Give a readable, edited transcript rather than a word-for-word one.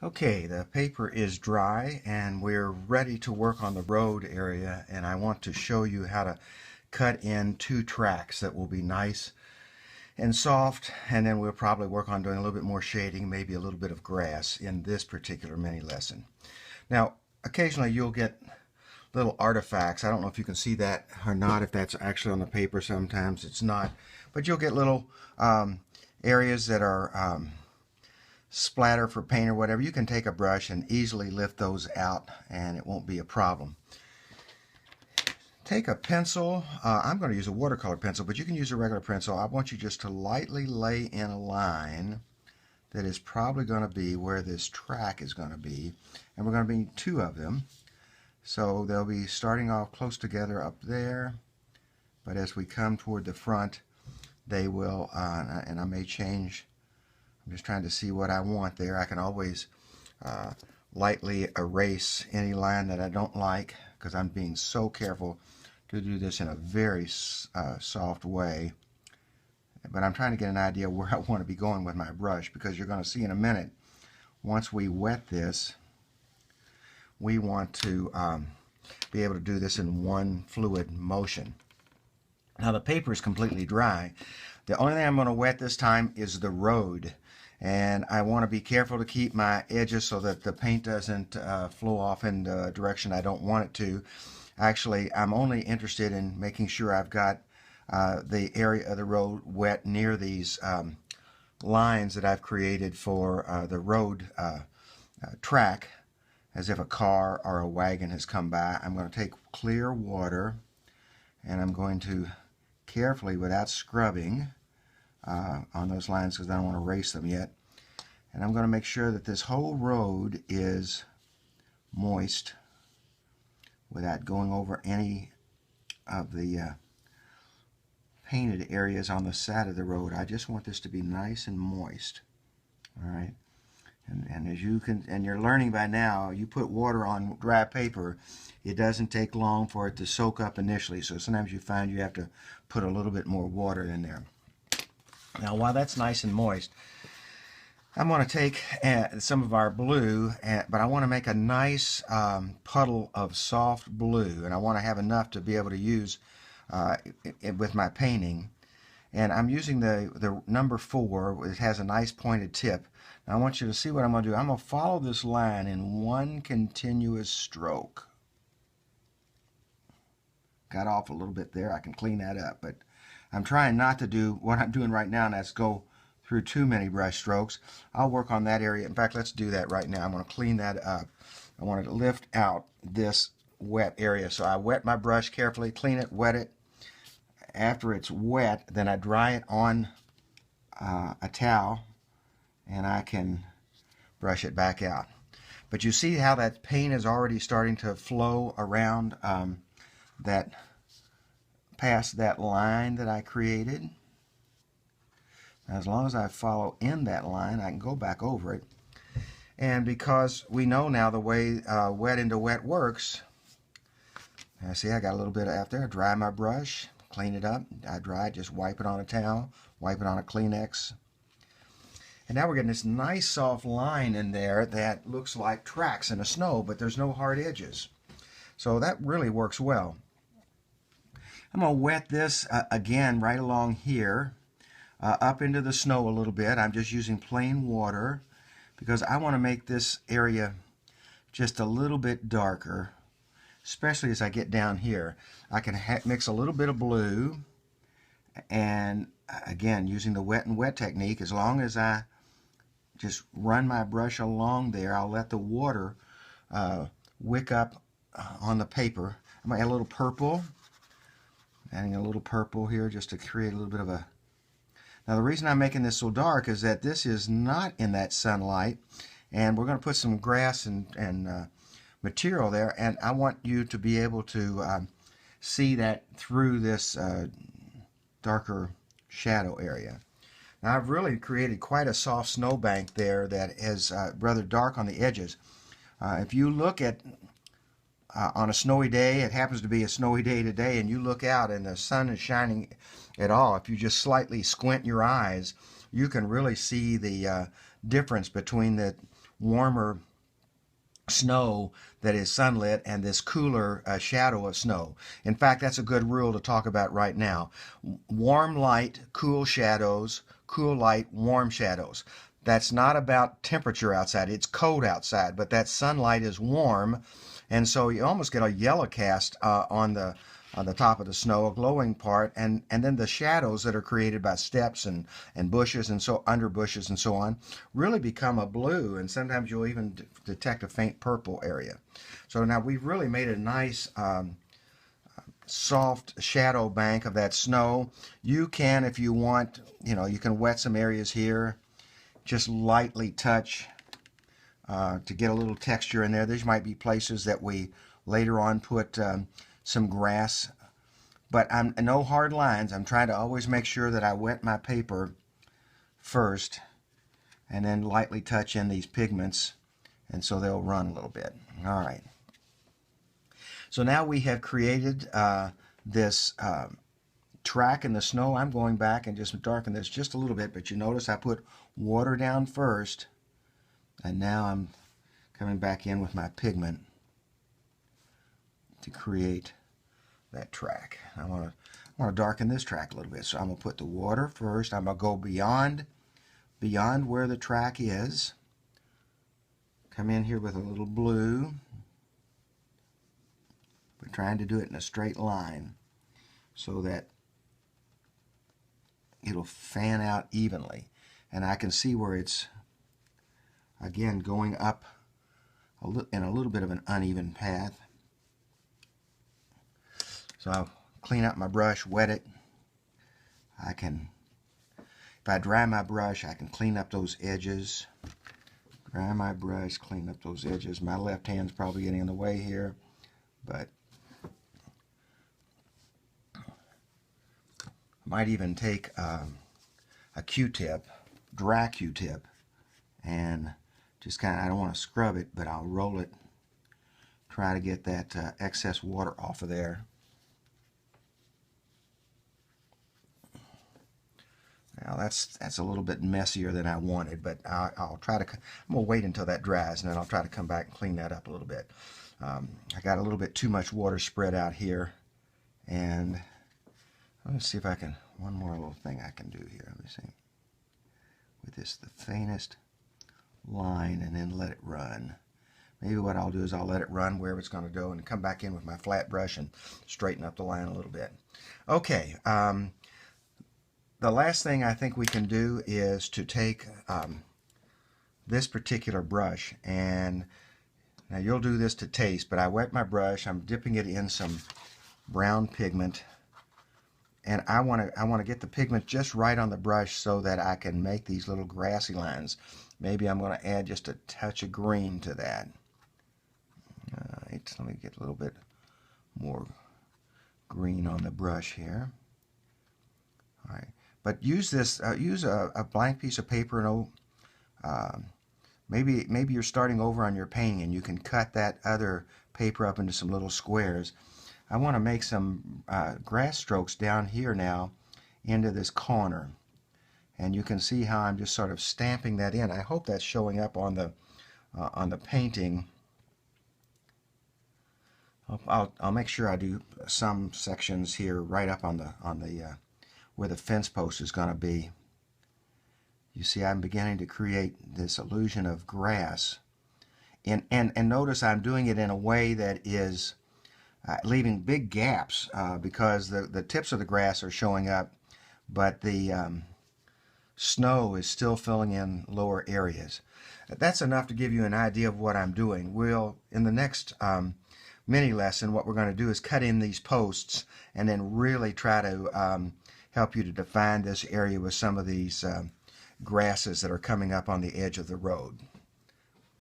Okay, the paper is dry and we're ready to work on the road area, and I want to show you how to cut in 2 tracks that will be nice and soft, and then we'll probably work on doing a little bit more shading, maybe a little bit of grass in this particular mini lesson. Now, occasionally you'll get little artifacts. I don't know if you can see that or not, if that's actually on the paper. Sometimes it's not, but you'll get little areas that are splatter for paint or whatever. You can take a brush and easily lift those out and it won't be a problem. Take a pencil. I'm going to use a watercolor pencil, but you can use a regular pencil. I want you just to lightly lay in a line that is probably going to be where this track is going to be, and we're going to be 2 of them. So they'll be starting off close together up there, but as we come toward the front, they will, and I may change. I'm just trying to see what I want there. I can always lightly erase any line that I don't like, because I'm being so careful to do this in a very soft way. But I'm trying to get an idea where I want to be going with my brush, because you're going to see in a minute, once we wet this, we want to be able to do this in one fluid motion. Now the paper is completely dry. The only thing I'm going to wet this time is the road. And I want to be careful to keep my edges so that the paint doesn't flow off in the direction I don't want it to. Actually, I'm only interested in making sure I've got the area of the road wet near these lines that I've created for the road track, as if a car or a wagon has come by. I'm going to take clear water and I'm going to carefully, without scrubbing, on those lines, because I don't want to erase them yet. And I'm going to make sure that this whole road is moist without going over any of the painted areas on the side of the road. I just want this to be nice and moist. All right. And as you can, and you're learning by now, you put water on dry paper, it doesn't take long for it to soak up initially. So sometimes you find you have to put a little bit more water in there. Now, while that's nice and moist, I'm going to take some of our blue, but I want to make a nice puddle of soft blue, and I want to have enough to be able to use with my painting. And I'm using the number 4. It has a nice pointed tip. Now I want you to see what I'm going to do. I'm going to follow this line in one continuous stroke. Got off a little bit there. I can clean that up, but I'm trying not to do what I'm doing right now, and that's go through too many brush strokes. I'll work on that area. In fact, let's do that right now. I'm going to clean that up. I want to lift out this wet area. So I wet my brush carefully, clean it, wet it. After it's wet, then I dry it on a towel, and I can brush it back out. But you see how that paint is already starting to flow around that past that line that I created. As long as I follow in that line, I can go back over it. And because we know now the way wet into wet works, I see I got a little bit out there. Dry my brush, clean it up. I dry it, just wipe it on a towel, wipe it on a Kleenex. And now we're getting this nice soft line in there that looks like tracks in the snow, but there's no hard edges. So that really works well. I'm going to wet this again right along here. Up into the snow a little bit. I'm just using plain water because I want to make this area just a little bit darker, especially as I get down here. I can mix a little bit of blue, and again using the wet and wet technique. As long as I just run my brush along there, I'll let the water wick up on the paper. I'm going to add a little purple, adding a little purple here just to create a little bit of a. Now the reason I'm making this so dark is that this is not in that sunlight, and we're going to put some grass and material there, and I want you to be able to see that through this darker shadow area. Now I've really created quite a soft snowbank there that is rather dark on the edges. If you look at on a snowy day, it happens to be a snowy day today, and you look out and the sun is shining at all, if you just slightly squint your eyes, you can really see the difference between the warmer snow that is sunlit and this cooler shadow of snow. In fact, that's a good rule to talk about right now. Warm light, cool shadows, cool light, warm shadows. That's not about temperature outside. It's cold outside, but that sunlight is warm, and so you almost get a yellow cast on the top of the snow, a glowing part, and then the shadows that are created by steps and bushes and so under bushes and so on really become a blue, and sometimes you'll even detect a faint purple area. So now we've really made a nice soft shadow bank of that snow. You can, if you want, you can wet some areas here, just lightly touch to get a little texture in there. These might be places that we later on put some grass, but I'm no hard lines. I'm trying to always make sure that I wet my paper first and then lightly touch in these pigments, and so they'll run a little bit. All right. So now we have created this track in the snow. I'm going back and just darken this just a little bit, but you notice I put water down first, and now I'm coming back in with my pigment to create that track. I want to darken this track a little bit, so I'm going to put the water first. I'm going to go beyond where the track is. Come in here with a little blue. We're trying to do it in a straight line so that it'll fan out evenly, and I can see where it's again going up in a little bit of an uneven path. So I'll clean out my brush, wet it. If I dry my brush, I can clean up those edges. Dry my brush, clean up those edges. My left hand's probably getting in the way here, but I might even take a Q-tip, dry Q-tip, and just kind of, I don't want to scrub it, but I'll roll it, try to get that excess water off of there. Now that's a little bit messier than I wanted, but I'll try to, I'm going to wait until that dries, and then I'll try to come back and clean that up a little bit. I got a little bit too much water spread out here, and let me see if I can, one more little thing I can do here. Let me see. With this, the faintest line, and then let it run. Maybe what I'll do is I'll let it run wherever it's going to go and come back in with my flat brush and straighten up the line a little bit. Okay. The last thing I think we can do is to take this particular brush, and now you'll do this to taste, but I wet my brush, I'm dipping it in some brown pigment, and I want to get the pigment just right on the brush so that I can make these little grassy lines. Maybe I'm going to add just a touch of green to that. Let me get a little bit more green on the brush here. All right. But use this. Use a blank piece of paper, and maybe you're starting over on your painting, and you can cut that other paper up into some little squares. I want to make some grass strokes down here now into this corner, and you can see how I'm just sort of stamping that in. I hope that's showing up on the painting. I'll make sure I do some sections here right up on the where the fence post is going to be. You see, I'm beginning to create this illusion of grass, and notice I'm doing it in a way that is leaving big gaps because the tips of the grass are showing up, but the snow is still filling in lower areas. That's enough to give you an idea of what I'm doing. We'll, in the next mini lesson, what we're going to do is cut in these posts and then really try to help you to define this area with some of these grasses that are coming up on the edge of the road.